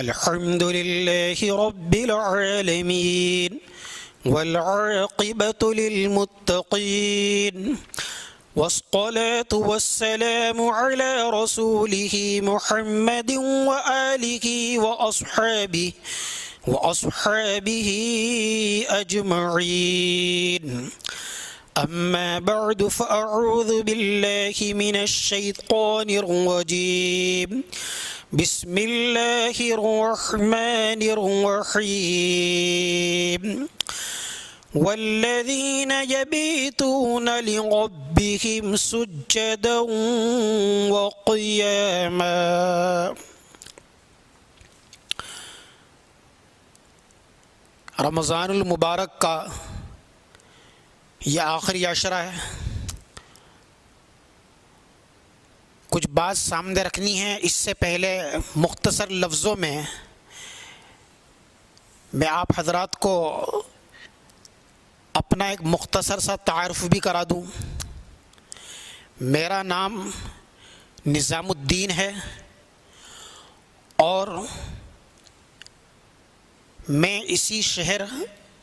الحمد لله رب العالمين والعاقبة للمتقين والصلاة والسلام على رسوله محمد وآله وأصحابه أجمعين. أما بعد فأعوذ بالله من الشيطان الرجيم. بسم الله الرحمن الرحيم. والذين يبيتون لربهم سجدا وقياما. رمضان المبارک کا یہ آخری عشرہ ہے. کچھ بات سامنے رکھنی ہے. اس سے پہلے مختصر لفظوں میں آپ حضرات کو اپنا ایک مختصر سا تعارف بھی کرا دوں. میرا نام نظام الدین ہے اور میں اسی شہر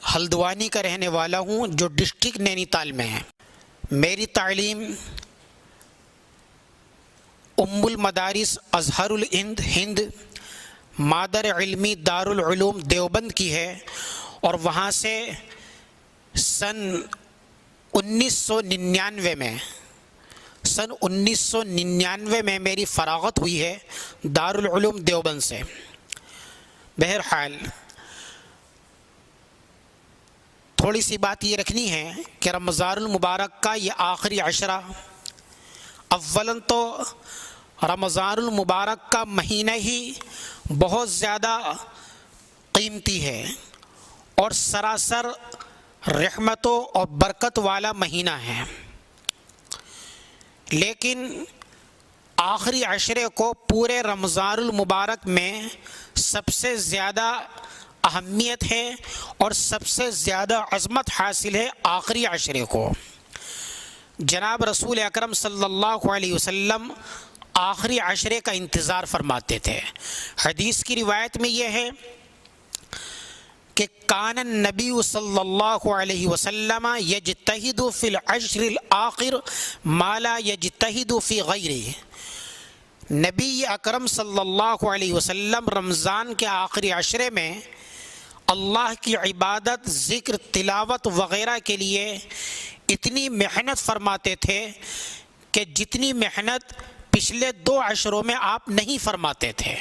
ہلدوانی کا رہنے والا ہوں جو ڈسٹرکٹ نینی تال میں ہے. میری تعلیم ام المدارس ازہر ہند مادر علمی دارالعلوم دیوبند کی ہے اور وہاں سے سن 1999 میں میری فراغت ہوئی ہے دارالعلوم دیوبند سے. بہرحال تھوڑی سی بات یہ رکھنی ہے کہ رمضان المبارک کا یہ آخری عشرہ، اولاً تو رمضان المبارک کا مہینہ ہی بہت زیادہ قیمتی ہے اور سراسر رحمتوں اور برکت والا مہینہ ہے. لیکن آخری عشرے کو پورے رمضان المبارک میں سب سے زیادہ اہمیت ہے اور سب سے زیادہ عظمت حاصل ہے آخری عشرے کو. جناب رسول اکرم صلی اللہ علیہ وسلم آخری عشرے کا انتظار فرماتے تھے. حدیث کی روایت میں یہ ہے کہ کان النبی صلی اللہ علیہ وسلم یجتہد فی العشر الاخر ما لا یجتہد فی غیرہ. نبی اکرم صلی اللہ علیہ وسلم رمضان کے آخری عشرے میں اللہ کی عبادت، ذکر، تلاوت وغیرہ کے لیے اتنی محنت فرماتے تھے کہ جتنی محنت پچھلے 2 عشروں میں آپ نہیں فرماتے تھے.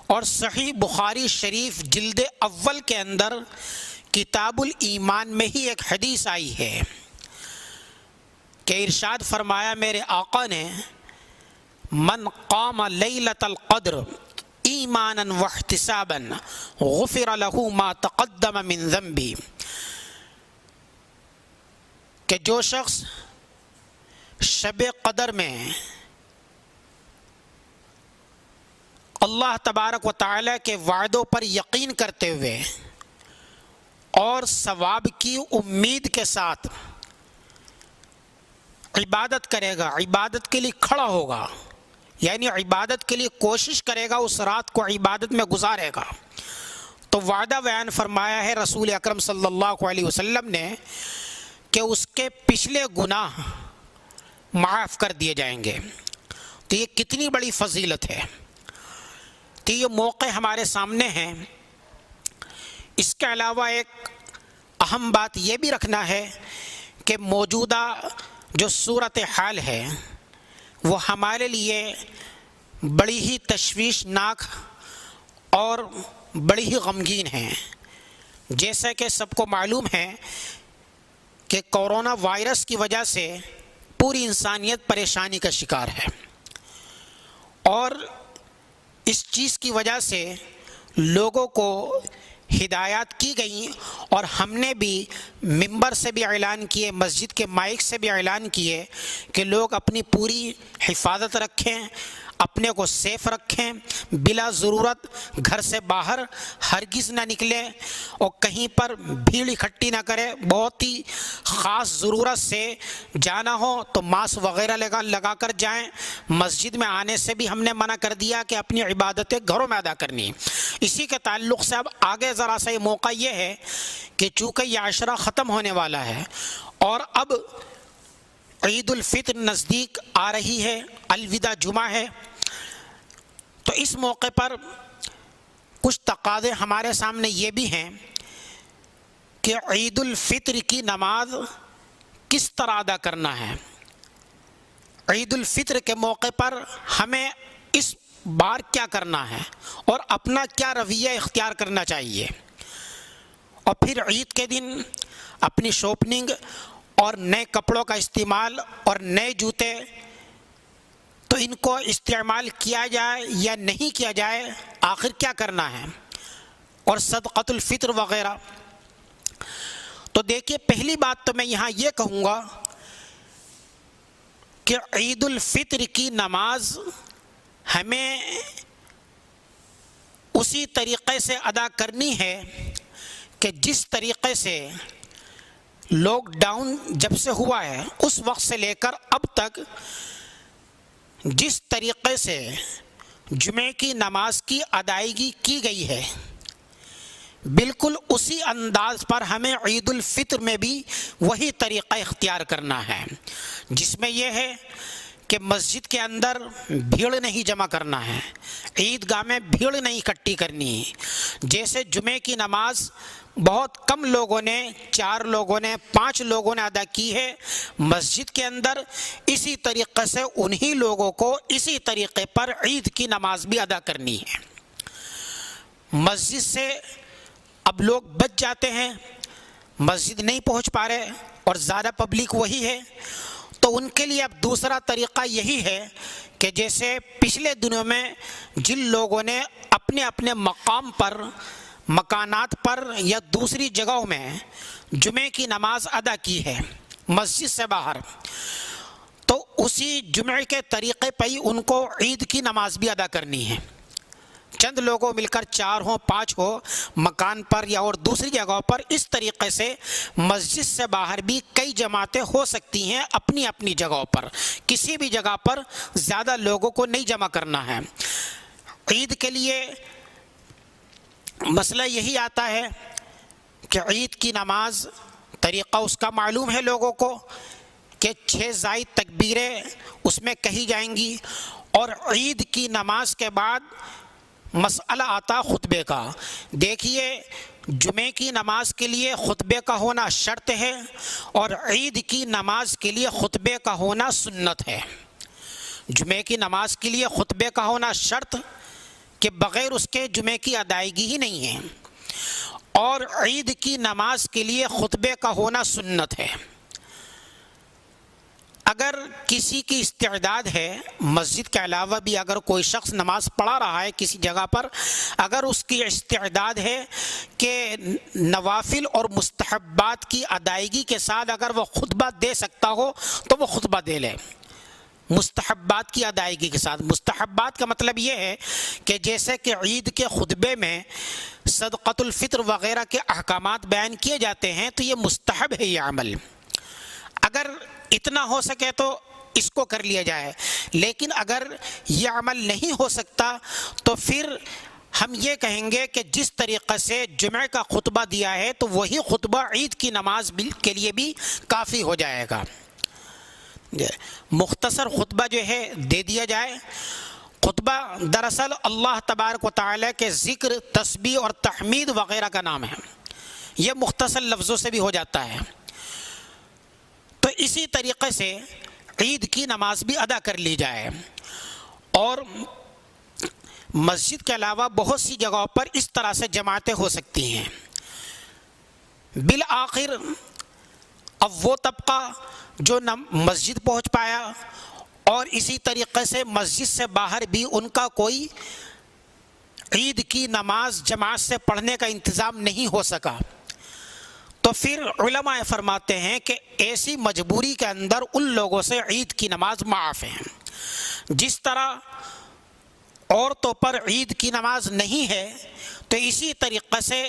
اور صحیح بخاری شریف جلد اول کے اندر کتاب الایمان میں ہی ایک حدیث آئی ہے کہ ارشاد فرمایا میرے آقا نے، من قام لیلۃ القدر ایمانا واحتسابا غفر له ما تقدم من ذنبه. کہ جو شخص شب قدر میں اللہ تبارک و تعالی کے وعدوں پر یقین کرتے ہوئے اور ثواب کی امید کے ساتھ عبادت کرے گا، عبادت کے لیے کھڑا ہوگا، یعنی عبادت کے لیے کوشش کرے گا، اس رات کو عبادت میں گزارے گا، تو وعدہ بیان فرمایا ہے رسول اکرم صلی اللہ علیہ وسلم نے کہ اس کے پچھلے گناہ معاف کر دیے جائیں گے. تو یہ کتنی بڑی فضیلت ہے. تو یہ موقع ہمارے سامنے ہیں. اس کے علاوہ ایک اہم بات یہ بھی رکھنا ہے کہ موجودہ جو صورتحال ہے وہ ہمارے لیے بڑی ہی تشویشناک اور بڑی ہی غمگین ہے. جیسا کہ سب کو معلوم ہے کہ کورونا وائرس کی وجہ سے پوری انسانیت پریشانی کا شکار ہے اور اس چیز کی وجہ سے لوگوں کو ہدایات کی گئیں اور ہم نے بھی ممبر سے بھی اعلان کیے، مسجد کے مائک سے بھی اعلان کیے کہ لوگ اپنی پوری حفاظت رکھیں، اپنے کو سیف رکھیں، بلا ضرورت گھر سے باہر ہرگز نہ نکلیں اور کہیں پر بھیڑ اکٹھی نہ کریں۔ بہت ہی خاص ضرورت سے جانا ہو تو ماسک وغیرہ لگا کر جائیں۔ مسجد میں آنے سے بھی ہم نے منع کر دیا کہ اپنی عبادتیں گھروں میں ادا کرنی۔ اسی کے تعلق سے اب آگے ذرا سا یہ موقع یہ ہے کہ چونکہ یہ عشرہ ختم ہونے والا ہے اور اب عید الفطر نزدیک آ رہی ہے، الوداع جمعہ ہے، تو اس موقع پر کچھ تقاضے ہمارے سامنے یہ بھی ہیں کہ عید الفطر کی نماز کس طرح ادا کرنا ہے۔ عید الفطر کے موقع پر ہمیں اس بار کیا کرنا ہے اور اپنا کیا رویہ اختیار کرنا چاہیے، اور پھر عید کے دن اپنی شاپنگ اور نئے کپڑوں کا استعمال اور نئے جوتے، تو ان کو استعمال کیا جائے یا نہیں کیا جائے، آخر کیا کرنا ہے، اور صدقۃ الفطر وغیرہ۔ تو دیکھیے، پہلی بات تو میں یہاں یہ کہوں گا کہ عید الفطر کی نماز ہمیں اسی طریقے سے ادا کرنی ہے کہ جس طریقے سے لاک ڈاؤن جب سے ہوا ہے اس وقت سے لے کر اب تک جس طریقے سے جمعے کی نماز کی ادائیگی کی گئی ہے، بالکل اسی انداز پر ہمیں عید الفطر میں بھی وہی طریقہ اختیار کرنا ہے، جس میں یہ ہے کہ مسجد کے اندر بھیڑ نہیں جمع کرنا ہے، عیدگاہ میں بھیڑ نہیں اکٹھی کرنی۔ جیسے جمعے کی نماز بہت کم لوگوں نے، 4 لوگوں نے، 5 لوگوں نے ادا کی ہے مسجد کے اندر، اسی طریقے سے انہی لوگوں کو اسی طریقے پر عید کی نماز بھی ادا کرنی ہے۔ مسجد سے اب لوگ بچ جاتے ہیں، مسجد نہیں پہنچ پا رہے اور زیادہ پبلک وہی ہے، تو ان کے لیے اب دوسرا طریقہ یہی ہے کہ جیسے پچھلے دنوں میں جن لوگوں نے اپنے اپنے مقام پر، مکانات پر یا دوسری جگہوں میں جمعے کی نماز ادا کی ہے مسجد سے باہر، تو اسی جمعے کے طریقے پہ ہی ان کو عید کی نماز بھی ادا کرنی ہے۔ چند لوگوں مل کر 4 ہوں 5 ہو مکان پر یا اور دوسری جگہوں پر، اس طریقے سے مسجد سے باہر بھی کئی جماعتیں ہو سکتی ہیں اپنی اپنی جگہوں پر، کسی بھی جگہ پر زیادہ لوگوں کو نہیں جمع کرنا ہے۔ عید کے لیے مسئلہ یہی آتا ہے کہ عید کی نماز طریقہ اس کا معلوم ہے لوگوں کو کہ 6 زائد تکبیریں اس میں کہی جائیں گی، اور عید کی نماز کے بعد مسئلہ آتا خطبے کا۔ دیکھیے، جمعے کی نماز کے لیے خطبے کا ہونا شرط ہے اور عید کی نماز کے لیے خطبے کا ہونا سنت ہے۔ جمعے کی نماز کے لیے خطبے کا ہونا شرط کہ بغیر اس کے جمعے کی ادائیگی ہی نہیں ہے، اور عید کی نماز کے لیے خطبے کا ہونا سنت ہے۔ اگر کسی کی استعداد ہے، مسجد کے علاوہ بھی اگر کوئی شخص نماز پڑھا رہا ہے کسی جگہ پر، اگر اس کی استعداد ہے کہ نوافل اور مستحبات کی ادائیگی کے ساتھ اگر وہ خطبہ دے سکتا ہو تو وہ خطبہ دے لے، مستحبات کی ادائیگی کے ساتھ۔ مستحبات کا مطلب یہ ہے کہ جیسے کہ عید کے خطبے میں صدقۃ الفطر وغیرہ کے احکامات بیان کیے جاتے ہیں، تو یہ مستحب ہے یہ عمل، اگر اتنا ہو سکے تو اس کو کر لیا جائے، لیکن اگر یہ عمل نہیں ہو سکتا تو پھر ہم یہ کہیں گے کہ جس طریقے سے جمعہ کا خطبہ دیا ہے تو وہی خطبہ عید کی نماز کے لیے بھی کافی ہو جائے گا۔ مختصر خطبہ جو ہے دے دیا جائے۔ خطبہ دراصل اللہ تبارک و تعالیٰ کے ذکر، تسبیح اور تحمید وغیرہ کا نام ہے، یہ مختصر لفظوں سے بھی ہو جاتا ہے۔ تو اسی طریقے سے عید کی نماز بھی ادا کر لی جائے، اور مسجد کے علاوہ بہت سی جگہوں پر اس طرح سے جماعتیں ہو سکتی ہیں۔ بالآخر اب وہ طبقہ جو نہ مسجد پہنچ پایا اور اسی طریقے سے مسجد سے باہر بھی ان کا کوئی عید کی نماز جماعت سے پڑھنے کا انتظام نہیں ہو سکا، تو پھر علماء فرماتے ہیں کہ ایسی مجبوری کے اندر ان لوگوں سے عید کی نماز معاف ہے۔ جس طرح عورتوں پر عید کی نماز نہیں ہے تو اسی طریقے سے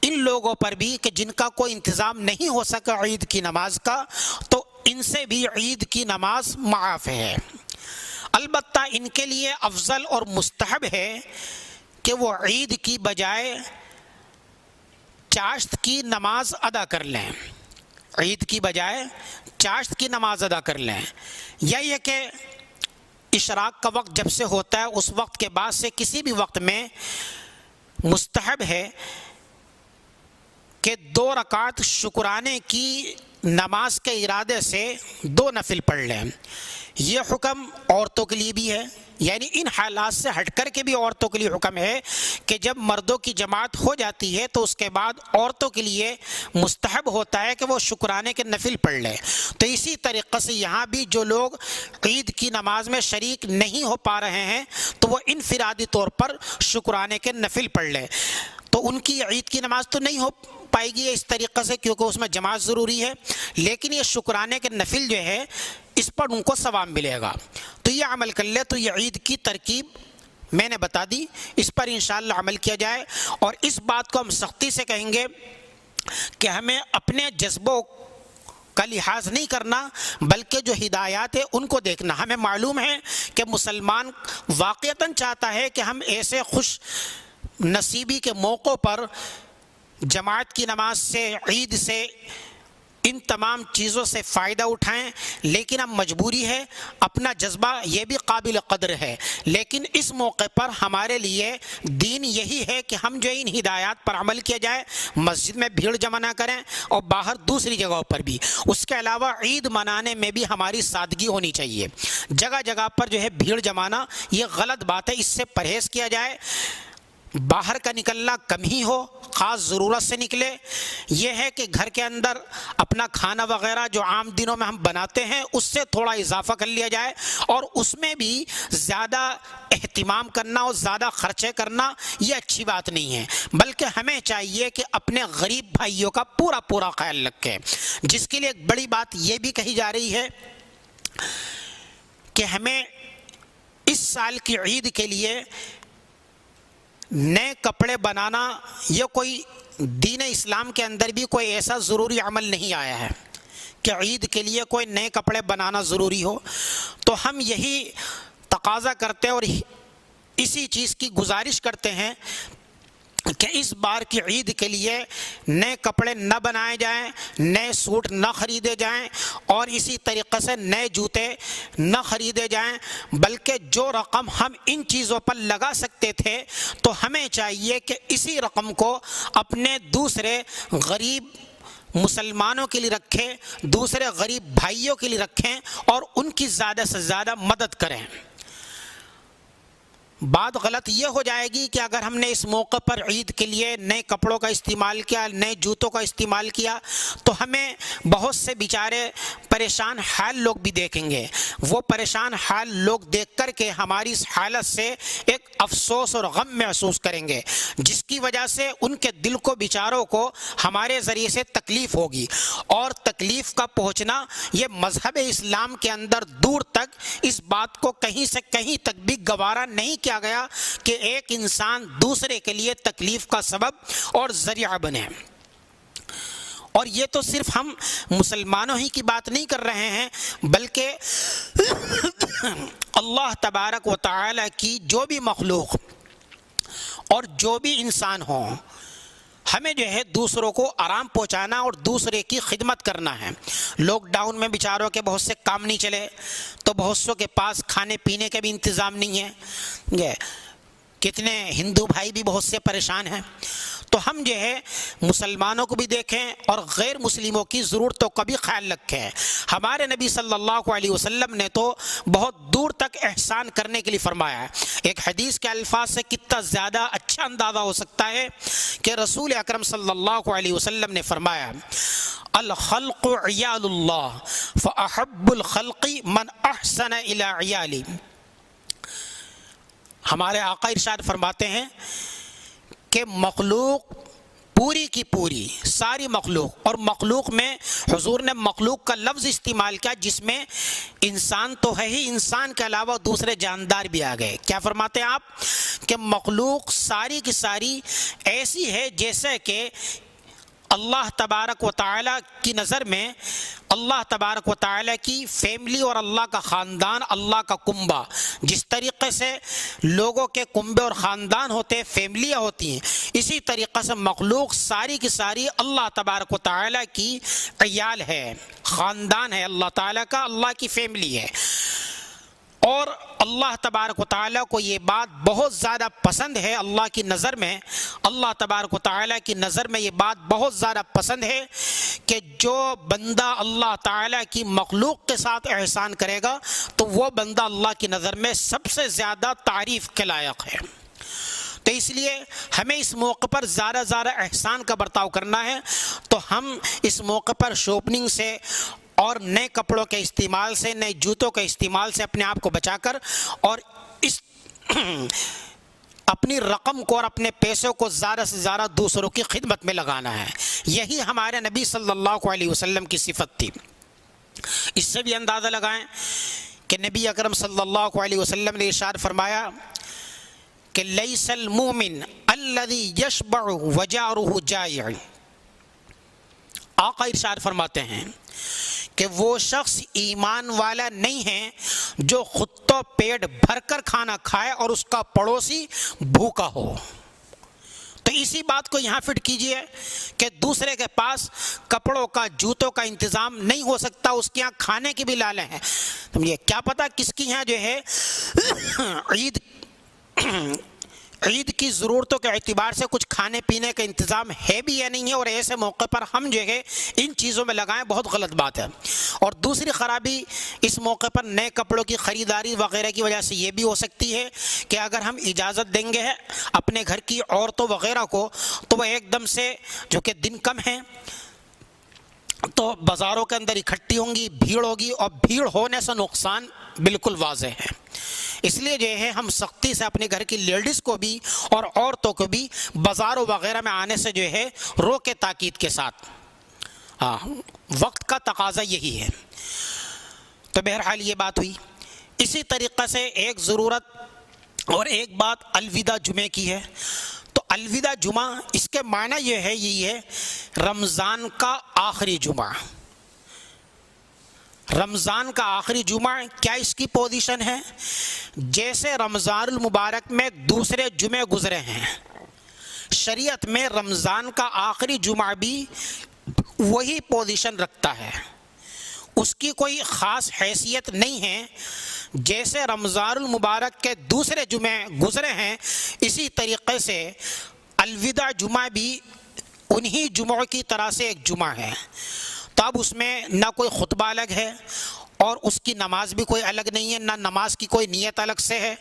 ان لوگوں پر بھی کہ جن کا کوئی انتظام نہیں ہو سکا عید کی نماز کا، تو ان سے بھی عید کی نماز معاف ہے۔ البتہ ان کے لیے افضل اور مستحب ہے کہ وہ عید کی بجائے چاشت کی نماز ادا کر لیں، عید کی بجائے چاشت کی نماز ادا کر لیں، یا یہ کہ اشراق کا وقت جب سے ہوتا ہے اس وقت کے بعد سے کسی بھی وقت میں مستحب ہے کہ 2 رکعت شکرانے کی نماز کے ارادے سے 2 نفل پڑھ لیں۔ یہ حکم عورتوں کے لیے بھی ہے، یعنی ان حالات سے ہٹ کر کے بھی عورتوں کے لیے حکم ہے کہ جب مردوں کی جماعت ہو جاتی ہے تو اس کے بعد عورتوں کے لیے مستحب ہوتا ہے کہ وہ شکرانے کے نفل پڑھ لیں۔ تو اسی طریقے سے یہاں بھی جو لوگ عید کی نماز میں شریک نہیں ہو پا رہے ہیں تو وہ انفرادی طور پر شکرانے کے نفل پڑھ لیں۔ تو ان کی عید کی نماز تو نہیں ہو پائے گی اس طریقے سے کیونکہ اس میں جماعت ضروری ہے، لیکن یہ شکرانے کے نفل جو ہے اس پر ان کو ثواب ملے گا۔ تو یہ عمل کر لے۔ تو یہ عید کی ترکیب میں نے بتا دی، اس پر انشاءاللہ عمل کیا جائے، اور اس بات کو ہم سختی سے کہیں گے کہ ہمیں اپنے جذبوں کا لحاظ نہیں کرنا بلکہ جو ہدایات ہے ان کو دیکھنا۔ ہمیں معلوم ہے کہ مسلمان واقعتاً چاہتا ہے کہ ہم ایسے خوش نصیبی کے موقعوں پر جماعت کی نماز سے، عید سے، ان تمام چیزوں سے فائدہ اٹھائیں، لیکن اب مجبوری ہے، اپنا جذبہ یہ بھی قابل قدر ہے، لیکن اس موقع پر ہمارے لیے دین یہی ہے کہ ہم جو ان ہدایات پر عمل کیا جائے، مسجد میں بھیڑ جمع نہ کریں اور باہر دوسری جگہوں پر بھی۔ اس کے علاوہ عید منانے میں بھی ہماری سادگی ہونی چاہیے۔ جگہ جگہ پر جو ہے بھیڑ جمانا یہ غلط بات ہے، اس سے پرہیز کیا جائے۔ باہر کا نکلنا کم ہی ہو، خاص ضرورت سے نکلے۔ یہ ہے کہ گھر کے اندر اپنا کھانا وغیرہ جو عام دنوں میں ہم بناتے ہیں اس سے تھوڑا اضافہ کر لیا جائے، اور اس میں بھی زیادہ اہتمام کرنا اور زیادہ خرچے کرنا یہ اچھی بات نہیں ہے، بلکہ ہمیں چاہیے کہ اپنے غریب بھائیوں کا پورا خیال رکھیں۔ جس کے لیے ایک بڑی بات یہ بھی کہی جا رہی ہے کہ ہمیں اس سال کی عید کے لیے نئے کپڑے بنانا، یہ کوئی دین اسلام کے اندر بھی کوئی ایسا ضروری عمل نہیں آیا ہے کہ عید کے لیے کوئی نئے کپڑے بنانا ضروری ہو۔ تو ہم یہی تقاضا کرتے ہیں اور اسی چیز کی گزارش کرتے ہیں کہ اس بار کی عید کے لیے نئے کپڑے نہ بنائے جائیں، نئے سوٹ نہ خریدے جائیں، اور اسی طریقے سے نئے جوتے نہ خریدے جائیں، بلکہ جو رقم ہم ان چیزوں پر لگا سکتے تھے تو ہمیں چاہیے کہ اسی رقم کو اپنے دوسرے غریب مسلمانوں کے لیے رکھیں، دوسرے غریب بھائیوں کے لیے رکھیں اور ان کی زیادہ سے زیادہ مدد کریں۔ بات غلط یہ ہو جائے گی کہ اگر ہم نے اس موقع پر عید کے لیے نئے کپڑوں کا استعمال کیا، نئے جوتوں کا استعمال کیا، تو ہمیں بہت سے بیچارے پریشان حال لوگ بھی دیکھیں گے۔ وہ پریشان حال لوگ دیکھ کر کے ہماری اس حالت سے ایک افسوس اور غم محسوس کریں گے، جس کی وجہ سے ان کے دل کو بیچاروں کو ہمارے ذریعے سے تکلیف ہوگی، اور تکلیف کا پہنچنا یہ مذہب اسلام کے اندر دور تک اس بات کو کہیں سے کہیں تک بھی گوارا نہیں کیا گیا کہ ایک انسان دوسرے کے لیے تکلیف کا سبب اور ذریعہ بنے۔ اور یہ تو صرف ہم مسلمانوں ہی کی بات نہیں کر رہے ہیں، بلکہ اللہ تبارک و تعالی کی جو بھی مخلوق اور جو بھی انسان ہوں، ہمیں جو ہے دوسروں کو آرام پہنچانا اور دوسرے کی خدمت کرنا ہے۔ لاک ڈاؤن میں بیچاروں کے بہت سے کام نہیں چلے تو بہت سو کے پاس کھانے پینے کا بھی انتظام نہیں ہے، کتنے ہندو بھائی بھی بہت سے پریشان ہیں۔ تو ہم جو ہے مسلمانوں کو بھی دیکھیں اور غیر مسلموں کی ضرورتوں کا بھی خیال رکھیں۔ ہمارے نبی صلی اللہ علیہ وسلم نے تو بہت دور تک احسان کرنے کے لیے فرمایا ہے۔ ایک حدیث کے الفاظ سے کتنا زیادہ اچھا اندازہ ہو سکتا ہے کہ رسول اکرم صلی اللہ علیہ وسلم نے فرمایا، الخلق عیال اللہ فاحب الخلق من احسن الی عیالی۔ ہمارے آقا ارشاد فرماتے ہیں کہ مخلوق پوری کی پوری ساری مخلوق، اور مخلوق میں حضور نے مخلوق کا لفظ استعمال کیا جس میں انسان تو ہے ہی، انسان کے علاوہ دوسرے جاندار بھی آ گئے۔ کیا فرماتے ہیں آپ کہ مخلوق ساری کی ساری ایسی ہے جیسے کہ اللہ تبارک و تعالیٰ کی نظر میں اللہ تبارک و تعالیٰ کی فیملی اور اللہ کا خاندان، اللہ کا کنبہ، جس طریقے سے لوگوں کے کنبے اور خاندان ہوتے ہیں، فیملیاں ہوتی ہیں، اسی طریقے سے مخلوق ساری کی ساری اللہ تبارک و تعالیٰ کی عیال ہے، خاندان ہے اللہ تعالیٰ کا، اللہ کی فیملی ہے۔ اور اللہ تبارک و تعالیٰ کو یہ بات بہت زیادہ پسند ہے، اللہ کی نظر میں، اللہ تبارک و تعالیٰ کی نظر میں یہ بات بہت زیادہ پسند ہے کہ جو بندہ اللہ تعالیٰ کی مخلوق کے ساتھ احسان کرے گا تو وہ بندہ اللہ کی نظر میں سب سے زیادہ تعریف کے لائق ہے۔ تو اس لیے ہمیں اس موقع پر زیادہ احسان کا برتاؤ کرنا ہے۔ تو ہم اس موقع پر شاپنگ سے اور نئے کپڑوں کے استعمال سے، نئے جوتوں کے استعمال سے اپنے آپ کو بچا کر اور اس اپنی رقم کو اور اپنے پیسوں کو زیادہ سے زیادہ دوسروں کی خدمت میں لگانا ہے۔ یہی ہمارے نبی صلی اللہ علیہ وسلم کی صفت تھی۔ اس سے بھی اندازہ لگائیں کہ نبی اکرم صلی اللہ علیہ وسلم نے ارشاد فرمایا کہ لیس المؤمن الذی یشبع وجارہ جائع۔ آقا ارشاد فرماتے ہیں کہ وہ شخص ایمان والا نہیں ہے جو خود تو پیٹ بھر کر کھانا کھائے اور اس کا پڑوسی بھوکا ہو۔ تو اسی بات کو یہاں فٹ کیجئے کہ دوسرے کے پاس کپڑوں کا، جوتوں کا انتظام نہیں ہو سکتا، اس کے یہاں کھانے کی بھی لالیں ہیں۔ سمجھے، کیا پتا کس کی یہاں جو ہے عید کی ضرورتوں کے اعتبار سے کچھ کھانے پینے کا انتظام ہے بھی یا نہیں ہے، اور ایسے موقع پر ہم جو ہے ان چیزوں میں لگائیں، بہت غلط بات ہے۔ اور دوسری خرابی اس موقع پر نئے کپڑوں کی خریداری وغیرہ کی وجہ سے یہ بھی ہو سکتی ہے کہ اگر ہم اجازت دیں گے اپنے گھر کی عورتوں وغیرہ کو تو وہ ایک دم سے، جو کہ دن کم ہیں، تو بازاروں کے اندر اکٹھی ہوں گی، بھیڑ ہوگی، اور بھیڑ ہونے سے نقصان بالکل واضح ہے۔ اس لیے جو ہے ہم سختی سے اپنے گھر کی لیڈیز کو بھی اور عورتوں کو بھی بازاروں وغیرہ میں آنے سے جو ہے روکے تاکید کے ساتھ۔ وقت کا تقاضا یہی ہے۔ تو بہرحال یہ بات ہوئی۔ اسی طریقے سے ایک ضرورت اور ایک بات الوداع جمعے کی ہے۔ تو الوداع جمعہ، اس کے معنی یہی ہے رمضان کا آخری جمعہ۔ رمضان کا آخری جمعہ، کیا اس کی پوزیشن ہے؟ جیسے رمضان المبارک میں دوسرے جمعے گزرے ہیں، شریعت میں رمضان کا آخری جمعہ بھی وہی پوزیشن رکھتا ہے، اس کی کوئی خاص حیثیت نہیں ہے۔ جیسے رمضان المبارک کے دوسرے جمعے گزرے ہیں، اسی طریقے سے الوداع جمعہ بھی انہی جمعوں کی طرح سے ایک جمعہ ہے۔ تو اب اس میں نہ کوئی خطبہ الگ ہے اور اس کی نماز بھی کوئی الگ نہیں ہے، نہ نماز کی کوئی نیت الگ سے ہے۔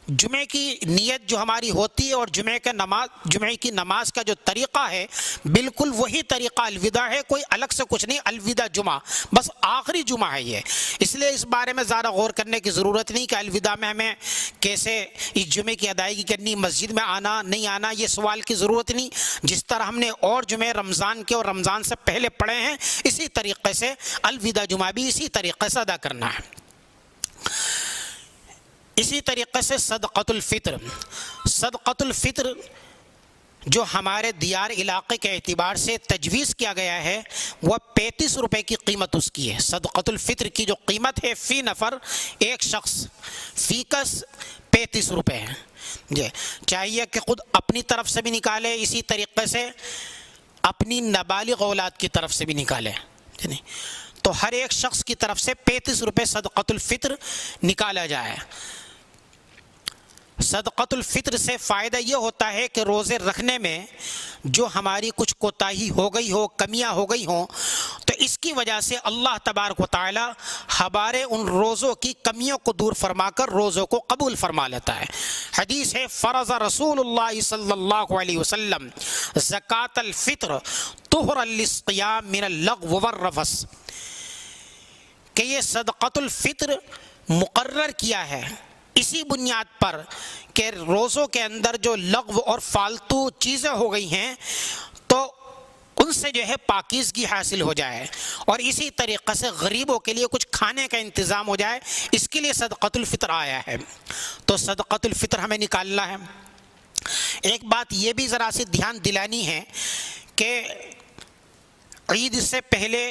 جمعے کی نیت جو ہماری ہوتی ہے اور جمعے کی نماز کا جو طریقہ ہے بالکل وہی طریقہ الوداع ہے، کوئی الگ سے کچھ نہیں۔ الوداع جمعہ بس آخری جمعہ ہے یہ، اس لیے اس بارے میں زیادہ غور کرنے کی ضرورت نہیں کہ الوداع میں ہمیں کیسے اس جمعے کی ادائیگی کرنی، مسجد میں آنا نہیں آنا، یہ سوال کی ضرورت نہیں۔ جس طرح ہم نے اور جمعے رمضان کے اور رمضان سے پہلے پڑھے ہیں، اسی طریقے سے الوداع جمعہ بھی اسی طریقے سے ادا کرنا ہے۔ اسی طریقے سے صدقۃ الفطر، صدقۃ الفطر جو ہمارے دیار علاقے کے اعتبار سے تجویز کیا گیا ہے وہ 35 روپے کی قیمت اس کی ہے۔ صدقۃ الفطر کی جو قیمت ہے فی نفر، ایک شخص فی کس 35 روپے ہے۔ جی چاہیے کہ خود اپنی طرف سے بھی نکالے، اسی طریقے سے اپنی نابالغ اولاد کی طرف سے بھی نکالے، تو ہر ایک شخص کی طرف سے 35 روپے صدقۃ الفطر نکالا جائے۔ صدقۃ الفطر سے فائدہ یہ ہوتا ہے کہ روزے رکھنے میں جو ہماری کچھ کوتاہی ہو گئی ہو، کمیاں ہو گئی ہوں، تو اس کی وجہ سے اللہ تبارک و تعالی ہمارے ان روزوں کی کمیوں کو دور فرما کر روزوں کو قبول فرما لیتا ہے۔ حدیث ہے فرض رسول اللہ صلی اللہ علیہ وسلم زکوٰۃ الفطر طہرا للصیام من اللغو والرفث، کہ یہ صدقۃ الفطر مقرر کیا ہے اسی بنیاد پر کہ روزوں کے اندر جو لغو اور فالتو چیزیں ہو گئی ہیں ان سے جو ہے پاکیزگی حاصل ہو جائے، اور اسی طریقے سے غریبوں کے لیے کچھ کھانے کا انتظام ہو جائے، اس کے لیے صدقۃ الفطر آیا ہے۔ تو صدقۃ الفطر ہمیں نکالنا ہے۔ ایک بات یہ بھی ذرا سی دھیان دلانی ہے کہ عید سے پہلے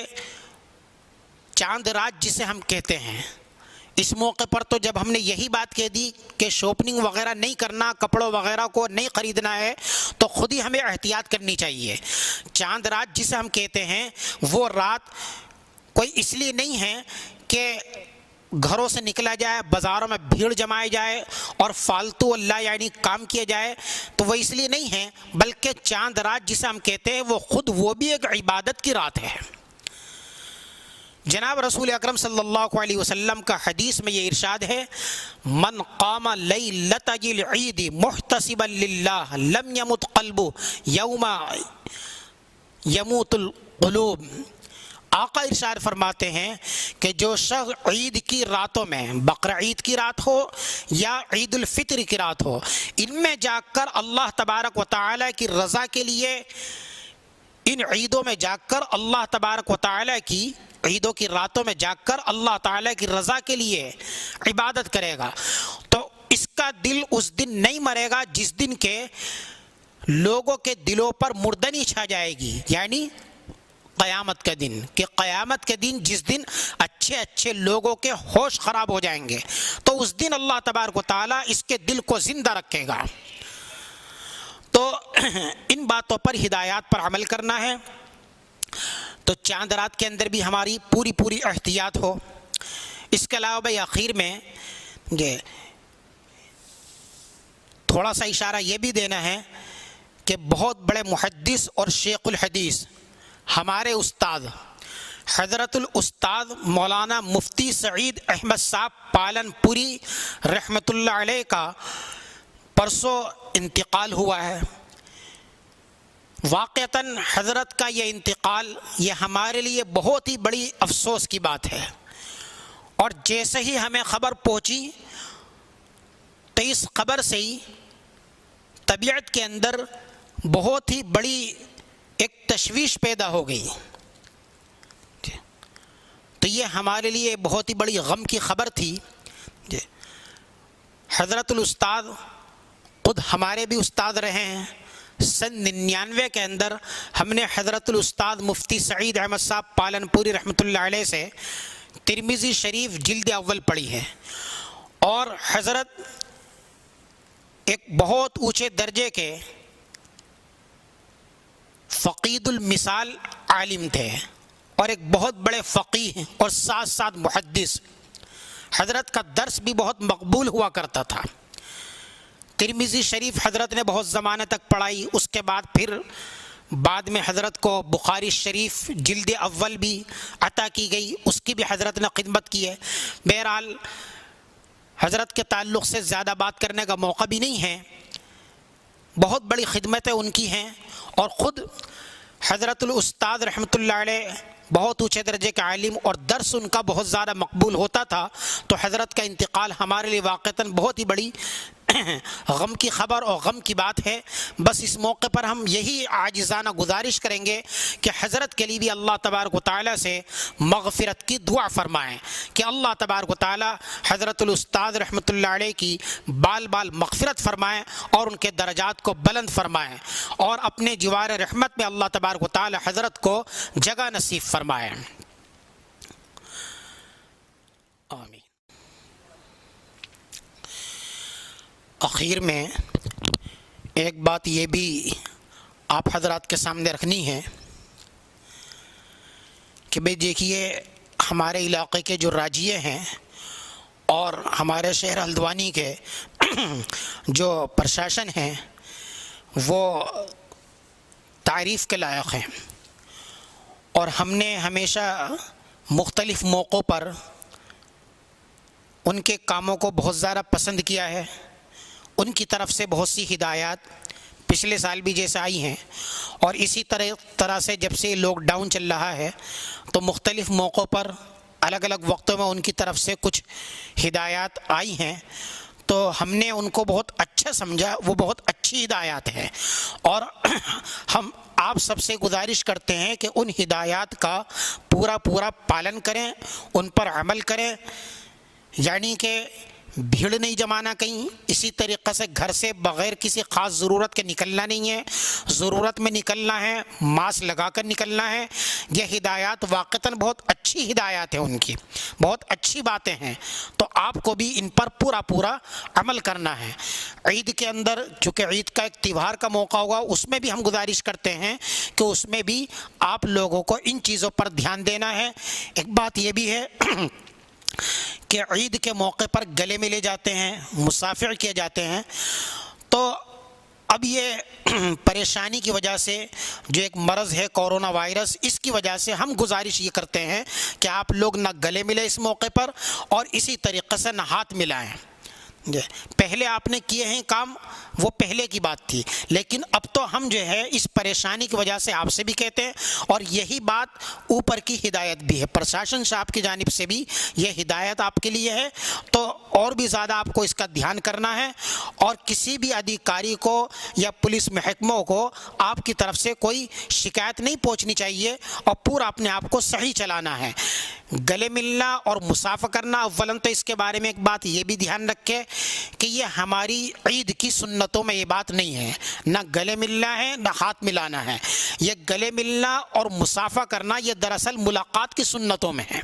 چاند رات جسے ہم کہتے ہیں، اس موقع پر تو جب ہم نے یہی بات کہہ دی کہ شاپنگ وغیرہ نہیں کرنا، کپڑوں وغیرہ کو نہیں خریدنا ہے، تو خود ہی ہمیں احتیاط کرنی چاہیے۔ چاند رات جسے ہم کہتے ہیں وہ رات کوئی اس لیے نہیں ہے کہ گھروں سے نکلا جائے، بازاروں میں بھیڑ جمائی جائے اور فالتو اللہ یعنی کام کیا جائے، تو وہ اس لیے نہیں ہے، بلکہ چاند رات جسے ہم کہتے ہیں وہ بھی ایک عبادت کی رات ہے۔ جناب رسول اکرم صلی اللہ علیہ وسلم کا حدیث میں یہ ارشاد ہے، من قام لیلۃ العید محتسبا للہ لم یمت قلبہ یوم یموت القلوب۔ آقا ارشاد فرماتے ہیں کہ جو شخص عید کی راتوں میں، بقرعید کی رات ہو یا عید الفطر کی رات ہو، ان میں جا کر اللہ تبارک و تعالی کی رضا کے لیے، ان عیدوں میں جا کر اللہ تبارک و تعالی کی عیدوں کی راتوں میں جا کر اللہ تعالی کی رضا کے لیے عبادت کرے گا، تو اس کا دل اس دن نہیں مرے گا جس دن کے لوگوں کے دلوں پر مردنی چھا جائے گی، یعنی قیامت کا دن، کہ قیامت کے دن جس دن اچھے لوگوں کے ہوش خراب ہو جائیں گے، تو اس دن اللہ تبارک و تعالیٰ اس کے دل کو زندہ رکھے گا۔ تو ان باتوں پر ہدایات پر عمل کرنا ہے۔ تو چاند رات کے اندر بھی ہماری پوری احتیاط ہو۔ اس کے علاوہ بھائی آخر میں تھوڑا سا اشارہ یہ بھی دینا ہے کہ بہت بڑے محدث اور شیخ الحدیث ہمارے استاد حضرت الاستاد مولانا مفتی سعید احمد صاحب پالن پوری رحمۃ اللہ علیہ کا پرسوں انتقال ہوا ہے۔ واقعتاً حضرت کا یہ انتقال یہ ہمارے لیے بہت ہی بڑی افسوس کی بات ہے، اور جیسے ہی ہمیں خبر پہنچی تو اس خبر سے ہی طبیعت کے اندر بہت ہی بڑی ایک تشویش پیدا ہو گئی۔ تو یہ ہمارے لیے بہت ہی بڑی غم کی خبر تھی۔ حضرت الاستاد خود ہمارے بھی استاد رہے ہیں۔ سن 99 کے اندر ہم نے حضرت الاستاد مفتی سعید احمد صاحب پالن پوری رحمۃ اللہ علیہ سے ترمذی شریف جلد اول پڑھی ہے، اور حضرت ایک بہت اونچے درجے کے فقید المثال عالم تھے، اور ایک بہت بڑے فقیہ اور ساتھ محدث۔ حضرت کا درس بھی بہت مقبول ہوا کرتا تھا۔ ترمذی شریف حضرت نے بہت زمانے تک پڑھائی، اس کے بعد پھر بعد میں حضرت کو بخاری شریف جلد اول بھی عطا کی گئی، اس کی بھی حضرت نے خدمت کی ہے۔ بہرحال حضرت کے تعلق سے زیادہ بات کرنے کا موقع بھی نہیں ہے، بہت بڑی خدمتیں ان کی ہیں، اور خود حضرت الاستاد رحمۃ اللہ علیہ بہت اونچے درجے کے عالم، اور درس ان کا بہت زیادہ مقبول ہوتا تھا۔ تو حضرت کا انتقال ہمارے لیے واقعتاً بہت ہی بڑی غم کی خبر اور غم کی بات ہے۔ بس اس موقع پر ہم یہی عاجزانہ گزارش کریں گے کہ حضرت کے لیے بھی اللہ تبارک و تعالیٰ سے مغفرت کی دعا فرمائیں، کہ اللہ تبارک و تعالیٰ حضرت الاستاد رحمۃ اللہ علیہ کی بال مغفرت فرمائیں، اور ان کے درجات کو بلند فرمائیں، اور اپنے جوار رحمت میں اللہ تبارک و تعالیٰ حضرت کو جگہ نصیب فرمائیں۔ آمین۔ آخر میں ایک بات یہ بھی آپ حضرات کے سامنے رکھنی ہے کہ بھئی دیکھیے، ہمارے علاقے کے جو راجیے ہیں اور ہمارے شہر ہلدوانی کے جو پرشاسن ہیں وہ تعریف کے لائق ہیں، اور ہم نے ہمیشہ مختلف موقعوں پر ان کے کاموں کو بہت زیادہ پسند کیا ہے۔ ان کی طرف سے بہت سی ہدایات پچھلے سال بھی جیسے آئی ہیں، اور اسی طرح سے جب سے لاک ڈاؤن چل رہا ہے تو مختلف موقعوں پر الگ الگ وقتوں میں ان کی طرف سے کچھ ہدایات آئی ہیں، تو ہم نے ان کو بہت اچھا سمجھا، وہ بہت اچھا اچھی ہدایات ہیں، اور ہم آپ سب سے گزارش کرتے ہیں کہ ان ہدایات کا پورا پالن کریں، ان پر عمل کریں، یعنی کہ بھیڑ نہیں جمانا کہیں، اسی طریقے سے گھر سے بغیر کسی خاص ضرورت کے نکلنا نہیں ہے، ضرورت میں نکلنا ہے، ماسک لگا کر نکلنا ہے۔ یہ ہدایات واقعتاً بہت اچھی ہدایات ہیں، ان کی بہت اچھی باتیں ہیں، تو آپ کو بھی ان پر پورا عمل کرنا ہے۔ عید کے اندر چونکہ عید کا ایک تہوار کا موقع ہوگا، اس میں بھی ہم گزارش کرتے ہیں کہ اس میں بھی آپ لوگوں کو ان چیزوں پر دھیان دینا ہے۔ ایک بات یہ بھی ہے کہ عید کے موقع پر گلے ملے جاتے ہیں، مصافحہ کیے جاتے ہیں، تو اب یہ پریشانی کی وجہ سے جو ایک مرض ہے کورونا وائرس، اس کی وجہ سے ہم گزارش یہ کرتے ہیں کہ آپ لوگ نہ گلے ملے اس موقع پر، اور اسی طریقے سے نہ ہاتھ ملائیں۔ پہلے آپ نے کیے ہیں کام، وہ پہلے کی بات تھی، لیکن اب تو ہم جو ہے اس پریشانی کی وجہ سے آپ سے بھی کہتے ہیں، اور یہی بات اوپر کی ہدایت بھی ہے، پرشاسن صاحب کی جانب سے بھی یہ ہدایت آپ کے لیے ہے، تو اور بھی زیادہ آپ کو اس کا دھیان کرنا ہے، اور کسی بھی ادھیکاری کو یا پولیس محکموں کو آپ کی طرف سے کوئی شکایت نہیں پہنچنی چاہیے، اور پورا اپنے آپ کو صحیح چلانا ہے۔ گلے ملنا اور مصافحہ کرنا، اولاً تو اس کے بارے میں ایک بات یہ بھی دھیان رکھے کہ یہ ہماری عید کی سنتوں میں یہ بات نہیں ہے، نہ گلے ملنا ہے نہ ہاتھ ملانا ہے۔ یہ گلے ملنا اور مصافحہ کرنا یہ دراصل ملاقات کی سنتوں میں ہے،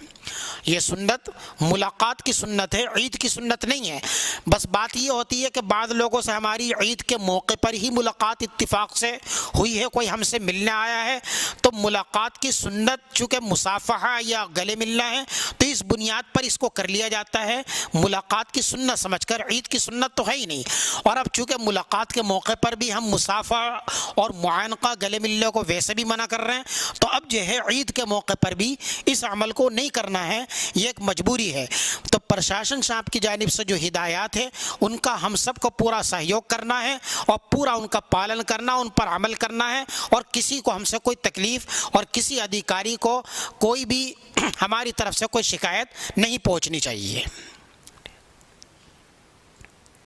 یہ سنت ملاقات کی سنت ہے، عید کی سنت نہیں ہے۔ بس بات یہ ہوتی ہے کہ بعض لوگوں سے ہماری عید کے موقع پر ہی ملاقات اتفاق سے ہوئی ہے، کوئی ہم سے ملنے آیا ہے، تو ملاقات کی سنت چونکہ مصافحہ یا گلے ملنا ہے، تو اس بنیاد پر اس کو کر لیا جاتا ہے، ملاقات کی سنت سمجھ کر۔ عید کی سنت تو ہے ہی نہیں، اور اب چونکہ ملاقات کے موقع پر بھی ہم مصافحہ اور معانقہ گلے ملنے کو ویسے بھی منع کر رہے ہیں، تو اب جو ہے عید کے موقع پر بھی اس عمل کو نہیں کرنا ہے، یہ ایک مجبوری ہے۔ تو پرشاسن صاحب کی جانب سے جو ہدایات ہے ان کا ہم سب کو پورا سہیوگ کرنا ہے، اور پورا ان کا پالن کرنا، ان پر عمل کرنا ہے، اور کسی کو ہم سے کوئی تکلیف اور کسی ادھیکاری کو کوئی بھی ہماری طرف سے کوئی شکایت نہیں پہنچنی چاہیے۔